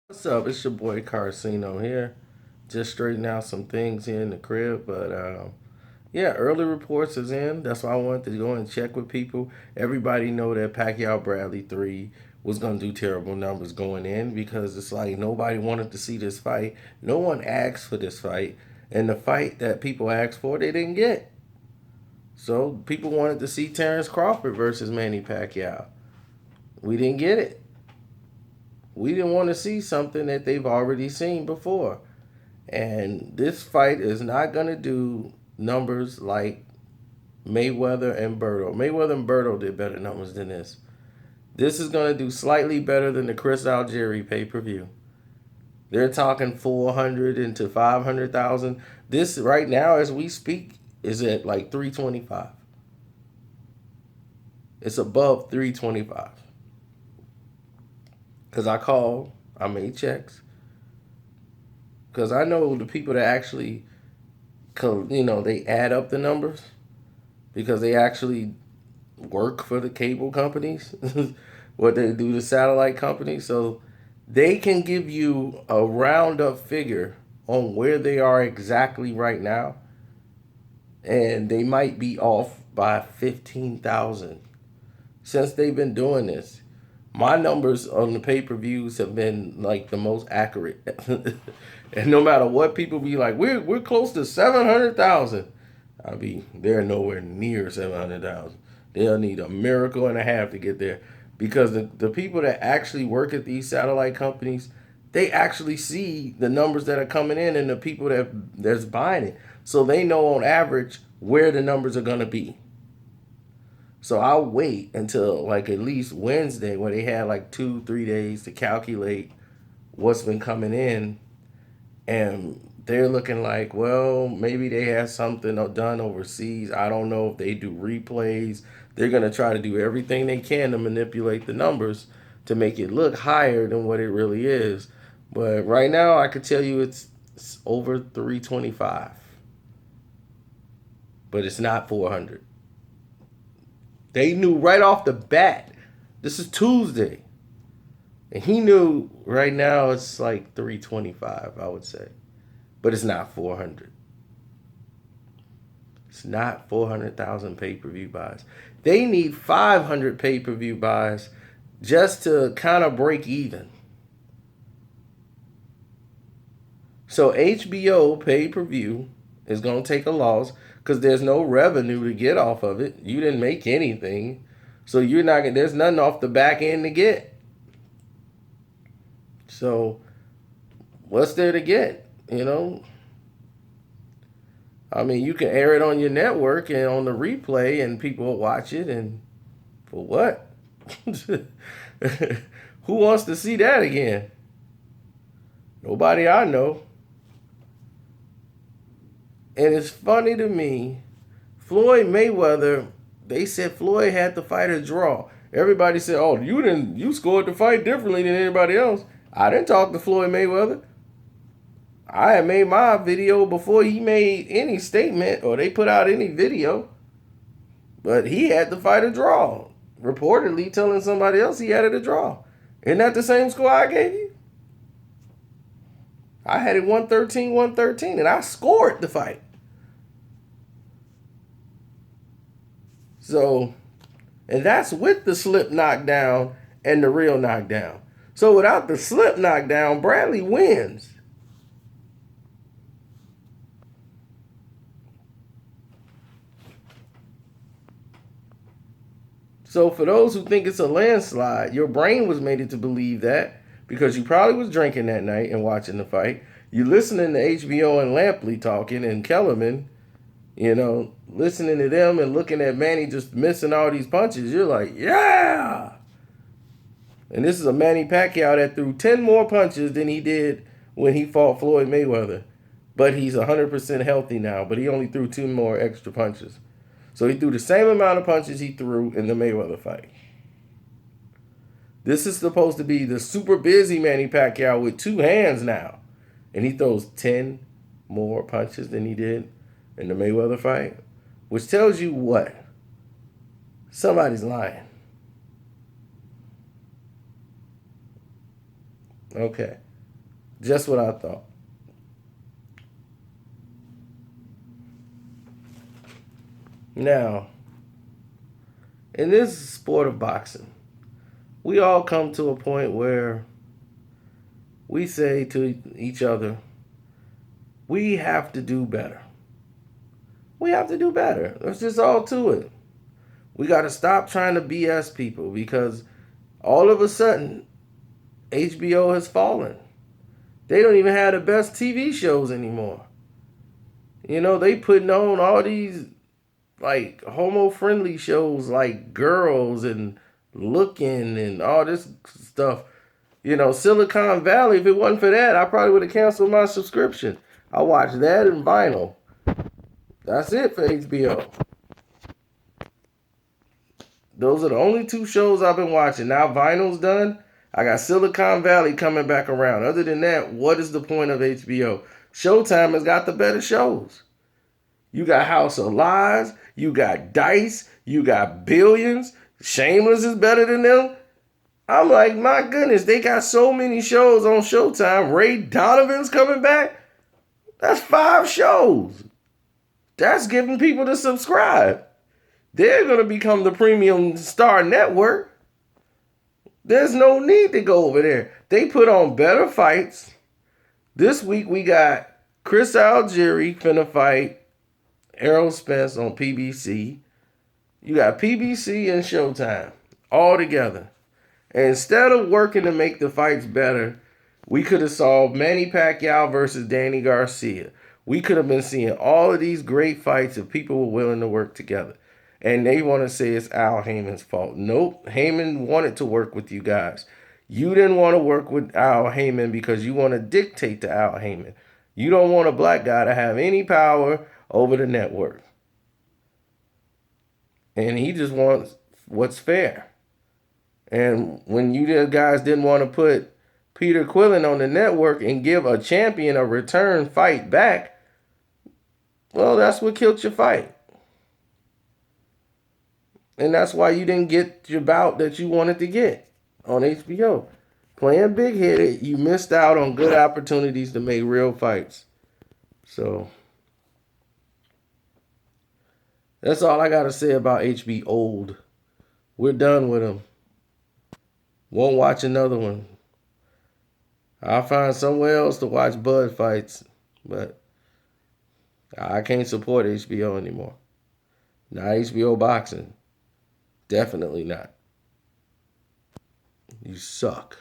What's up? It's your boy Carcino here. Just straightening out some things here in the crib, but yeah, early reports is in. That's why I wanted to go and check with people. Everybody know that Pacquiao Bradley 3 was gonna do terrible numbers going in because it's like nobody wanted to see this fight. No one asked for this fight, and the fight that people asked for, they didn't get. So people wanted to see Terrence Crawford versus Manny Pacquiao. We didn't get it. We didn't want to see something that they've already seen before. And this fight is not going to do numbers like Mayweather and Berto. Mayweather and Berto did better numbers than this. This is going to do slightly better than the Chris Algieri pay-per-view. They're talking 400 into 500,000. This right now as we speak is at like 325. It's above 325. Cuz I made checks. Cuz I know the people that actually they add up the numbers because they actually work for the cable companies, what they do the satellite companies. So they can give you a round up figure on where they are exactly right now. And they might be off by 15,000 since they've been doing this. My numbers on the pay-per-views have been like the most accurate. And no matter what people be like, we're close to 700,000. They're nowhere near 700,000. They'll need a miracle and a half to get there because the people that actually work at these satellite companies, they actually see the numbers that are coming in and the people that's buying it. So they know on average where the numbers are going to be. So I'll wait until like at least Wednesday where they had like 2, 3 days to calculate what's been coming in. And they're looking like, well, maybe they have something done overseas. I don't know if they do replays. They're going to try to do everything they can to manipulate the numbers to make it look higher than what it really is. But right now, I could tell you it's over 325. But it's not 400. They knew right off the bat. This is Tuesday. And he knew right now it's like 325, I would say. But it's not 400. It's not 400,000 pay-per-view buys. They need 500 pay-per-view buys just to kind of break even. So HBO pay-per-view is going to take a loss because there's no revenue to get off of it. You didn't make anything. So you're not gonna, there's nothing off the back end to get. So what's there to get? I mean, you can air it on your network and on the replay and people will watch it and for what? Who wants to see that again? Nobody I know. And it's funny to me, Floyd Mayweather, they said Floyd had the fight a draw. Everybody said, "Oh, you scored the fight differently than anybody else." I didn't talk to Floyd Mayweather. I had made my video before he made any statement or they put out any video. But he had the fight a draw. Reportedly telling somebody else he had it a draw. Isn't that the same score I gave you? I had it 113, and I scored the fight. So, and that's with the slip knockdown and the real knockdown. So without the slip knockdown, Bradley wins. So for those who think it's a landslide, your brain was made to believe that because you probably was drinking that night and watching the fight. You listening to HBO and Lampley talking and Kellerman, listening to them and looking at Manny just missing all these punches. You're like, yeah. And this is a Manny Pacquiao that threw 10 more punches than he did when he fought Floyd Mayweather. But he's 100% healthy now, but he only threw 2 more extra punches. So he threw the same amount of punches he threw in the Mayweather fight. This is supposed to be the super busy Manny Pacquiao with 2 hands now. And he throws 10 more punches than he did in the Mayweather fight. Which tells you what? Somebody's lying. Okay. Just what I thought. Now, in this sport of boxing, we all come to a point where we say to each other, we have to do better. We have to do better. That's just all to it. We got to stop trying to BS people because all of a sudden, HBO has fallen. They don't even have the best TV shows anymore. You know, they putting on all these like homo-friendly shows like Girls and Looking and all this stuff. You know, Silicon Valley, if it wasn't for that, I probably would have canceled my subscription. I watched that in vinyl. That's it for HBO. Those are the only two shows I've been watching. Now vinyl's done. I got Silicon Valley coming back around. Other than that, what is the point of HBO? Showtime has got the better shows. You got House of Lies. You got Dice. You got Billions. Shameless is better than them. I'm like, my goodness, they got so many shows on Showtime. Ray Donovan's coming back. That's 5 shows. That's giving people to subscribe. They're going to become the premium star network. There's no need to go over there. They put on better fights. This week we got Chris Algieri finna fight Errol Spence on PBC. You got PBC and Showtime all together. And instead of working to make the fights better, we could have saw Manny Pacquiao versus Danny Garcia. We could have been seeing all of these great fights if people were willing to work together. And they want to say it's Al Heyman's fault. Nope. Heyman wanted to work with you guys. You didn't want to work with Al Heyman because you want to dictate to Al Heyman. You don't want a black guy to have any power over the network. And he just wants what's fair. And when you guys didn't want to put Peter Quillen on the network and give a champion a return fight back, well, that's what killed your fight. And that's why you didn't get your bout that you wanted to get on HBO. Playing big-headed, you missed out on good opportunities to make real fights. So, that's all I got to say about HB Old. We're done with him. Won't watch another one. I'll find somewhere else to watch Bud fights, but I can't support HBO anymore. Not HBO boxing. Definitely not. You suck.